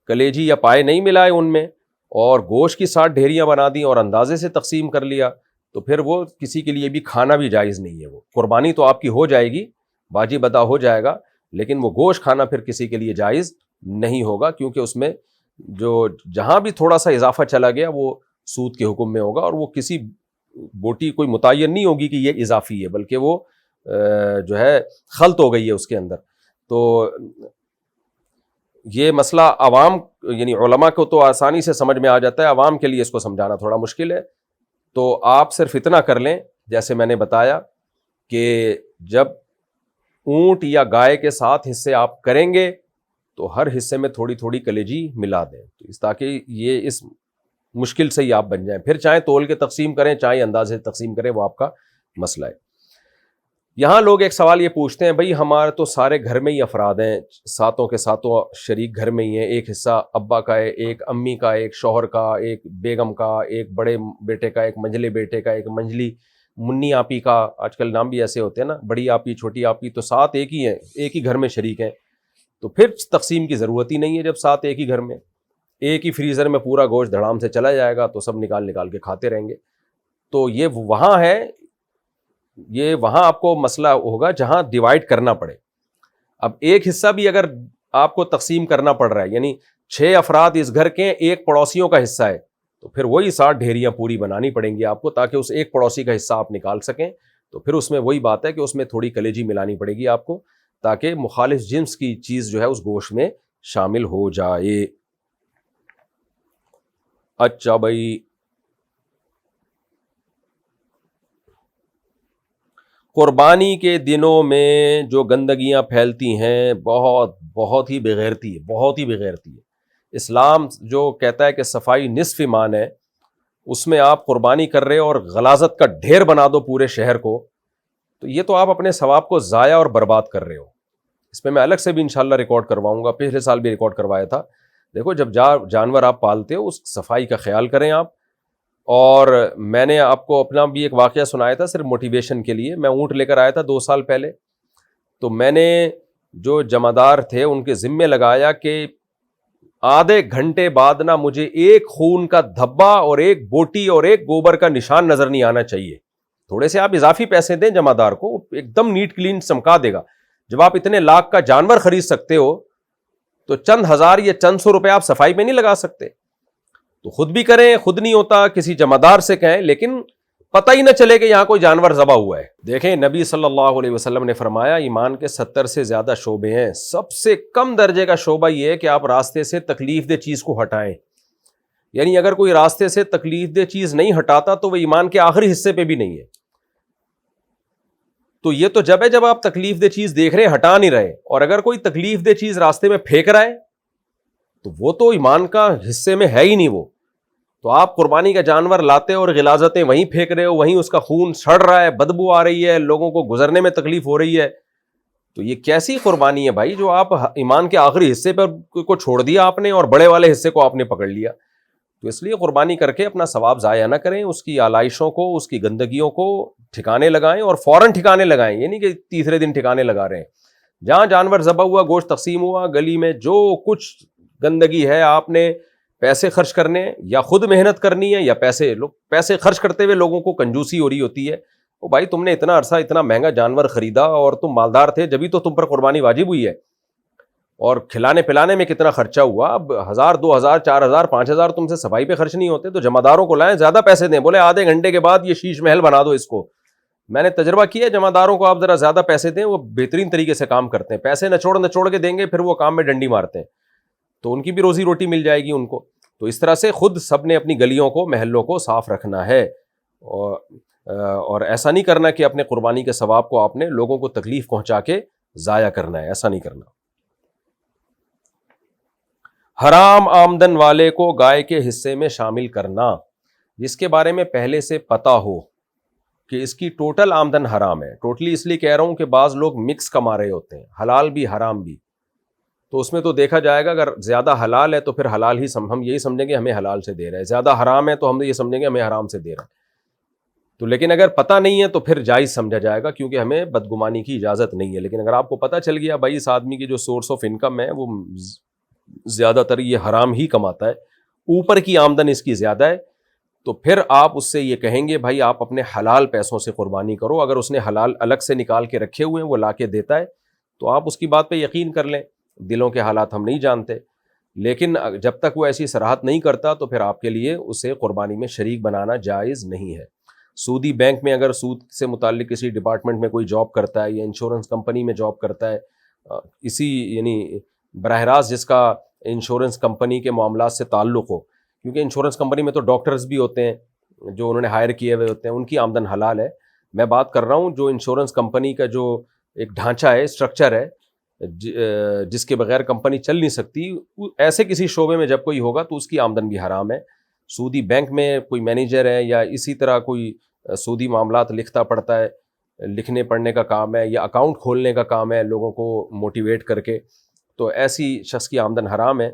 کلیجی یا پائے نہیں ملائے ان میں, اور گوشت کی 7 ڈھیریاں بنا دیں اور اندازے سے تقسیم کر لیا, تو پھر وہ کسی کے لیے بھی کھانا بھی جائز نہیں ہے. وہ قربانی تو آپ کی ہو جائے گی, واجب ادا ہو جائے گا, لیکن وہ گوشت کھانا پھر کسی کے لیے جائز نہیں ہوگا, کیونکہ اس میں جو جہاں بھی تھوڑا سا اضافہ چلا گیا وہ سود کے حکم میں ہوگا, اور وہ کسی بوٹی کوئی متعین نہیں ہوگی کہ یہ اضافی ہے, بلکہ وہ جو ہے خلط ہو گئی ہے اس کے اندر. تو یہ مسئلہ عوام یعنی علماء کو تو آسانی سے سمجھ میں آ جاتا ہے, عوام کے لیے اس کو سمجھانا تھوڑا مشکل ہے. تو آپ صرف اتنا کر لیں, جیسے میں نے بتایا کہ جب اونٹ یا گائے کے 7 حصے آپ کریں گے تو ہر حصے میں تھوڑی تھوڑی کلیجی ملا دیں, تو تاکہ یہ اس مشکل سے ہی آپ بن جائیں. پھر چاہے تول کے تقسیم کریں چاہے اندازے سے تقسیم کریں, وہ آپ کا مسئلہ ہے. یہاں لوگ ایک سوال یہ پوچھتے ہیں, بھائی ہمارے تو سارے گھر میں ہی افراد ہیں, 7 کے 7 شریک گھر میں ہی ہیں, ایک حصہ ابا کا ہے, ایک امی کا, ایک شوہر کا, ایک بیگم کا, ایک بڑے بیٹے کا, ایک منجلے بیٹے کا, ایک منجلی منی آپی کا, آج کل نام بھی ایسے ہوتے ہیں نا, بڑی آپی چھوٹی آپی, تو 7 ایک ہی ہیں, ایک ہی گھر میں شریک ہیں. تو پھر تقسیم کی ضرورت ہی نہیں ہے. جب 7 ایک ہی گھر میں, ایک ہی فریزر میں پورا گوشت دھڑام سے چلا جائے گا تو سب نکال کے کھاتے رہیں گے. تو یہ وہاں ہے, یہ وہاں آپ کو مسئلہ ہوگا جہاں ڈیوائڈ کرنا پڑے. اب ایک حصہ بھی اگر آپ کو تقسیم کرنا پڑ رہا ہے, یعنی 6 افراد اس گھر کے, ایک پڑوسیوں کا حصہ ہے, تو پھر وہی 7 ڈھیریاں پوری بنانی پڑیں گی آپ کو, تاکہ اس ایک پڑوسی کا حصہ آپ نکال سکیں. تو پھر اس میں وہی بات ہے کہ اس میں تھوڑی کلیجی ملانی پڑے گی آپ کو, تاکہ مخالف جنس کی چیز جو ہے اس گوشت میں شامل ہو جائے. اچھا بھائی, قربانی کے دنوں میں جو گندگیاں پھیلتی ہیں بہت ہی بغیرتی ہے, بہت ہی بغیرتی ہے. اسلام جو کہتا ہے کہ صفائی نصف ایمان ہے, اس میں آپ قربانی کر رہے ہو اور غلاظت کا ڈھیر بنا دو پورے شہر کو, تو یہ تو آپ اپنے ثواب کو ضائع اور برباد کر رہے ہو. اس پہ میں الگ سے بھی انشاءاللہ ریکارڈ کرواؤں گا, پچھلے سال بھی ریکارڈ کروایا تھا. دیکھو جب جانور آپ پالتے ہو اس صفائی کا خیال کریں آپ. اور میں نے آپ کو اپنا بھی ایک واقعہ سنایا تھا صرف موٹیویشن کے لیے. میں اونٹ لے کر آیا تھا 2 سال پہلے, تو میں نے جو جمعدار تھے ان کے ذمے لگایا کہ آدھے گھنٹے بعد نہ مجھے ایک خون کا دھبا اور ایک بوٹی اور ایک گوبر کا نشان نظر نہیں آنا چاہیے. تھوڑے سے آپ اضافی پیسے دیں جمعدار کو, ایک دم نیٹ کلین چمکا دے گا. جب آپ اتنے لاکھ کا جانور خرید سکتے ہو تو چند ہزار یا چند سو روپے آپ صفائی میں نہیں لگا سکتے؟ تو خود بھی کریں, خود نہیں ہوتا کسی جمعدار سے کہیں, لیکن پتہ ہی نہ چلے کہ یہاں کوئی جانور ذبح ہوا ہے. دیکھیں نبی صلی اللہ علیہ وسلم نے فرمایا ایمان کے 70 سے زیادہ شعبے ہیں, سب سے کم درجے کا شعبہ یہ ہے کہ آپ راستے سے تکلیف دہ چیز کو ہٹائیں. یعنی اگر کوئی راستے سے تکلیف دہ چیز نہیں ہٹاتا تو وہ ایمان کے آخری حصے پہ بھی نہیں ہے. تو یہ تو جب ہے جب آپ تکلیف دہ چیز دیکھ رہے ہیں ہٹا نہیں رہے, اور اگر کوئی تکلیف دہ چیز راستے میں پھینک رہا ہے تو وہ تو ایمان کا حصے میں ہے ہی نہیں. وہ تو آپ قربانی کا جانور لاتے اور غلاظتیں وہیں پھینک رہے ہو, وہیں اس کا خون سڑ رہا ہے, بدبو آ رہی ہے, لوگوں کو گزرنے میں تکلیف ہو رہی ہے, تو یہ کیسی قربانی ہے بھائی جو آپ ایمان کے آخری حصے پر کو چھوڑ دیا آپ نے اور بڑے والے حصے کو آپ نے پکڑ لیا. تو اس لیے قربانی کر کے اپنا ثواب ضائع نہ کریں, اس کی آلائشوں کو, اس کی گندگیوں کو ٹھکانے لگائیں, اور فوراً ٹھکانے لگائیں, یہ نہیں کہ تیسرے دن ٹھکانے لگا رہے ہیں. جہاں جانور ذبح ہوا, گوشت تقسیم ہوا, گلی میں جو کچھ گندگی ہے آپ نے پیسے خرچ کرنے, یا خود محنت کرنی ہے, یا پیسے خرچ کرتے ہوئے لوگوں کو کنجوسی ہو رہی ہوتی ہے. او بھائی تم نے اتنا عرصہ اتنا مہنگا جانور خریدا اور تم مالدار تھے, جبھی تو تم پر قربانی واجب ہوئی ہے, اور کھلانے پلانے میں کتنا خرچہ ہوا. اب 1000 2000 4000 5000 تم سے صفائی پہ خرچ نہیں ہوتے, تو جمعداروں کو لائیں, زیادہ پیسے دیں, بولے آدھے گھنٹے کے بعد یہ شیش محل بنا دو اس کو. میں نے تجربہ کیا, جمعداروں کو آپ ذرا زیادہ پیسے دیں, وہ بہترین طریقے سے کام کرتے ہیں. پیسے نچوڑ کے دیں گے, پھر وہ کام میں ڈنڈی مارتے ہیں, تو ان کی بھی روزی روٹی مل جائے گی ان کو. تو اس طرح سے خود سب نے اپنی گلیوں کو, محلوں کو صاف رکھنا ہے, اور ایسا نہیں کرنا کہ اپنے قربانی کے ثواب کو آپ نے لوگوں کو تکلیف پہنچا کے ضائع کرنا ہے, ایسا نہیں کرنا. حرام آمدن والے کو گائے کے حصے میں شامل کرنا, جس کے بارے میں پہلے سے پتا ہو کہ اس کی ٹوٹل آمدن حرام ہے. ٹوٹلی اس لیے کہہ رہا ہوں کہ بعض لوگ مکس کما رہے ہوتے ہیں, حلال بھی حرام بھی. تو اس میں تو دیکھا جائے گا, اگر زیادہ حلال ہے تو پھر حلال ہی ہم یہی سمجھیں گے ہمیں حلال سے دے رہا ہے, زیادہ حرام ہے تو ہم یہ سمجھیں گے ہمیں حرام سے دے رہا ہے. تو لیکن اگر پتہ نہیں ہے تو پھر جائز سمجھا جائے گا, کیونکہ ہمیں بدگمانی کی اجازت نہیں ہے. لیکن اگر آپ کو پتہ چل گیا بھائی اس آدمی کی جو سورس آف انکم ہے وہ زیادہ تر یہ حرام ہی کماتا ہے, اوپر کی آمدن اس کی زیادہ ہے, تو پھر آپ اس سے یہ کہیں گے بھائی آپ اپنے حلال پیسوں سے قربانی کرو. اگر اس نے حلال الگ سے نکال کے رکھے ہوئے ہیں, وہ لا کے دیتا ہے, تو آپ اس کی بات پہ یقین کر لیں. دلوں کے حالات ہم نہیں جانتے, لیکن جب تک وہ ایسی صراحت نہیں کرتا تو پھر آپ کے لیے اسے قربانی میں شریک بنانا جائز نہیں ہے. سودی بینک میں اگر سود سے متعلق کسی ڈپارٹمنٹ میں کوئی جاب کرتا ہے, یا انشورنس کمپنی میں جاب کرتا ہے, اسی یعنی براہ راست جس کا انشورنس کمپنی کے معاملات سے تعلق ہو, کیونکہ انشورنس کمپنی میں تو ڈاکٹرز بھی ہوتے ہیں جو انہوں نے ہائر کیے ہوئے ہوتے ہیں, ان کی آمدن حلال ہے. میں بات کر رہا ہوں جو انشورنس کمپنی کا جو ایک ڈھانچہ ہے, اسٹرکچر ہے, جس کے بغیر کمپنی چل نہیں سکتی, ایسے کسی شعبے میں جب کوئی ہوگا تو اس کی آمدن بھی حرام ہے. سودی بینک میں کوئی مینیجر ہے, یا اسی طرح کوئی سودی معاملات لکھتا پڑھتا ہے, لکھنے پڑھنے کا کام ہے, یا اکاؤنٹ کھولنے کا کام ہے لوگوں کو موٹیویٹ کر کے, تو ایسی شخص کی آمدن حرام ہے.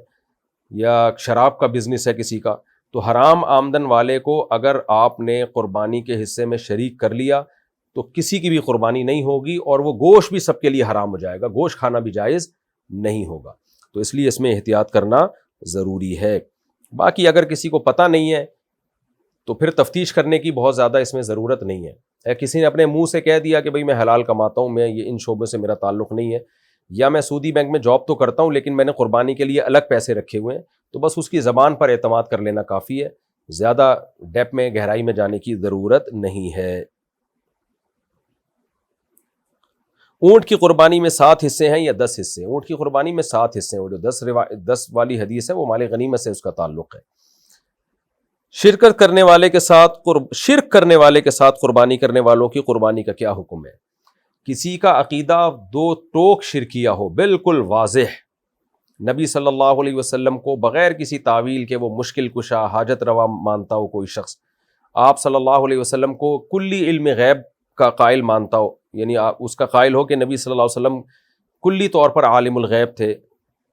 یا شراب کا بزنس ہے کسی کا, تو حرام آمدن والے کو اگر آپ نے قربانی کے حصے میں شریک کر لیا تو کسی کی بھی قربانی نہیں ہوگی, اور وہ گوشت بھی سب کے لیے حرام ہو جائے گا, گوشت کھانا بھی جائز نہیں ہوگا. تو اس لیے اس میں احتیاط کرنا ضروری ہے. باقی اگر کسی کو پتہ نہیں ہے تو پھر تفتیش کرنے کی بہت زیادہ اس میں ضرورت نہیں ہے. کسی نے اپنے منہ سے کہہ دیا کہ بھئی میں حلال کماتا ہوں, میں یہ ان شعبوں سے میرا تعلق نہیں ہے, یا میں سودی بینک میں جاب تو کرتا ہوں لیکن میں نے قربانی کے لیے الگ پیسے رکھے ہوئے ہیں, تو بس اس کی زبان پر اعتماد کر لینا کافی ہے, زیادہ ڈیپ میں گہرائی میں جانے کی ضرورت نہیں ہے. اونٹ کی قربانی میں 7 حصے ہیں یا 10 حصے؟ اونٹ کی قربانی میں 7 حصے ہیں, وہ جو 10 والی حدیث ہے وہ مال غنیمت سے اس کا تعلق ہے. شرک کرنے والے کے ساتھ قربانی کرنے والوں کی قربانی کا کیا حکم ہے؟ کسی کا عقیدہ 2 ٹوک شرکیہ ہو, بالکل واضح, نبی صلی اللہ علیہ وسلم کو بغیر کسی تعویل کے وہ مشکل کشا حاجت روا مانتا ہو کوئی شخص, آپ صلی اللہ علیہ وسلم کو کلی علم غیب کا قائل مانتا ہو, یعنی اس کا قائل ہو کہ نبی صلی اللہ علیہ وسلم کلی طور پر عالم الغیب تھے,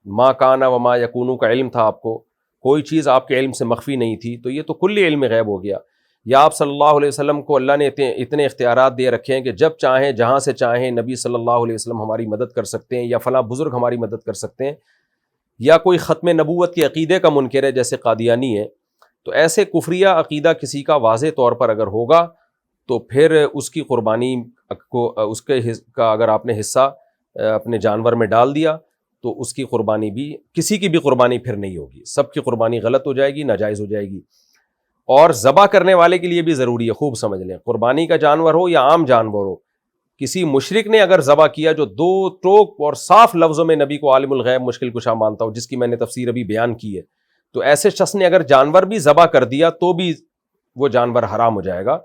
ما کانا وما یکونو کا علم تھا آپ کو, کوئی چیز آپ کے علم سے مخفی نہیں تھی, تو یہ تو کلی علم غیب ہو گیا. یا آپ صلی اللہ علیہ وسلم کو اللہ نے اتنے اختیارات دے رکھے ہیں کہ جب چاہیں جہاں سے چاہیں نبی صلی اللہ علیہ وسلم ہماری مدد کر سکتے ہیں, یا فلاں بزرگ ہماری مدد کر سکتے ہیں. یا کوئی ختم نبوت کے عقیدے کا منکر ہے جیسے قادیانی ہے, تو ایسے کفریہ عقیدہ کسی کا واضح طور پر اگر ہوگا تو پھر اس کی قربانی کو, اس کے کا اگر آپ نے حصہ اپنے جانور میں ڈال دیا تو اس کی قربانی بھی, کسی کی بھی قربانی پھر نہیں ہوگی, سب کی قربانی غلط ہو جائے گی, ناجائز ہو جائے گی. اور ذبح کرنے والے کے لیے بھی ضروری ہے, خوب سمجھ لیں, قربانی کا جانور ہو یا عام جانور ہو, کسی مشرک نے اگر ذبح کیا جو 2 ٹوک اور صاف لفظوں میں نبی کو عالم الغیب مشکل کشا مانتا ہو, جس کی میں نے تفسیر ابھی بیان کی ہے, تو ایسے شخص نے اگر جانور بھی ذبح کر دیا تو بھی وہ جانور حرام ہو جائے گا,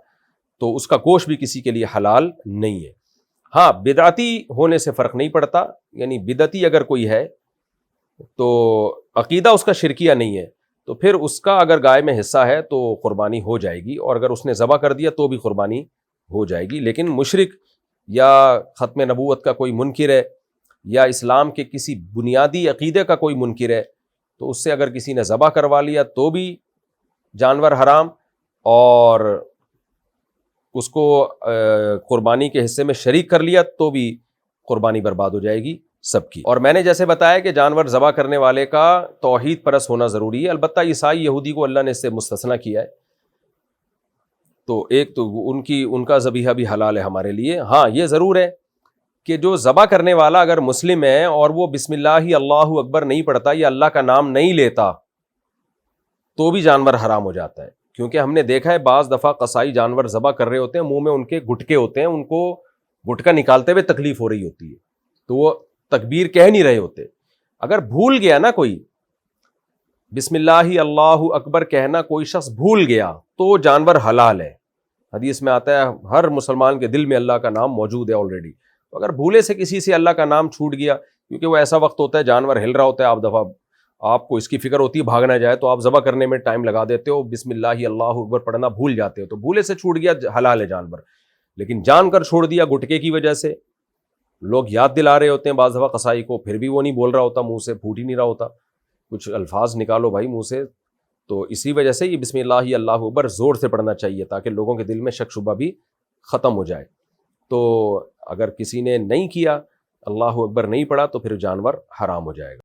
تو اس کا گوشت بھی کسی کے لیے حلال نہیں ہے. ہاں, بدعتی ہونے سے فرق نہیں پڑتا, یعنی بدعتی اگر کوئی ہے تو عقیدہ اس کا شرکیہ نہیں ہے, تو پھر اس کا اگر گائے میں حصہ ہے تو قربانی ہو جائے گی, اور اگر اس نے ذبح کر دیا تو بھی قربانی ہو جائے گی. لیکن مشرک یا ختم نبوت کا کوئی منکر ہے یا اسلام کے کسی بنیادی عقیدے کا کوئی منکر ہے تو اس سے اگر کسی نے ذبح کروا لیا تو بھی جانور حرام، اور اس کو قربانی کے حصے میں شریک کر لیا تو بھی قربانی برباد ہو جائے گی سب کی۔ اور میں نے جیسے بتایا کہ جانور ذبح کرنے والے کا توحید پرست ہونا ضروری ہے، البتہ عیسائی یہودی کو اللہ نے اس سے مستثنیٰ کیا ہے، تو ایک تو ان کا ذبیحہ بھی حلال ہے ہمارے لیے۔ ہاں یہ ضرور ہے کہ جو ذبح کرنے والا اگر مسلم ہے اور وہ بسم اللہ اللہ اکبر نہیں پڑھتا یا اللہ کا نام نہیں لیتا تو بھی جانور حرام ہو جاتا ہے، کیونکہ ہم نے دیکھا ہے بعض دفعہ قصائی جانور ذبح کر رہے ہوتے ہیں، منہ میں ان کے گٹکے ہوتے ہیں، ان کو گٹکا نکالتے ہوئے تکلیف ہو رہی ہوتی ہے تو وہ تکبیر کہہ نہیں رہے ہوتے، اگر بھول گیا نا کوئی بسم اللہ اللہ اکبر کہنا، کوئی شخص بھول گیا تو جانور حلال ہے۔ حدیث میں آتا ہے ہر مسلمان کے دل میں اللہ کا نام موجود ہے آلریڈی، تو اگر بھولے سے کسی سے اللہ کا نام چھوٹ گیا، کیونکہ وہ ایسا وقت ہوتا ہے جانور ہل رہا ہوتا ہے، آپ دفعہ آپ کو اس کی فکر ہوتی ہے بھاگ نہ جائے تو آپ ذبح کرنے میں ٹائم لگا دیتے ہو، بسم اللہ اللہ اکبر پڑھنا بھول جاتے ہو، تو بھولے سے چھوٹ گیا حلال ہے جانور، لیکن جان کر چھوڑ دیا گٹکے کی وجہ سے، لوگ یاد دلا رہے ہوتے ہیں بعض دفعہ قصائی کو، پھر بھی وہ نہیں بول رہا ہوتا، منہ سے پھوٹ ہی نہیں رہا ہوتا، کچھ الفاظ نکالو بھائی منہ سے، تو اسی وجہ سے یہ بسم اللہ اللہ اکبر زور سے پڑھنا چاہیے تاکہ لوگوں کے دل میں شک شبہ بھی ختم ہو جائے۔ تو اگر کسی نے نہیں کیا، اللہ اکبر نہیں پڑھا، تو پھر جانور حرام ہو جائے گا۔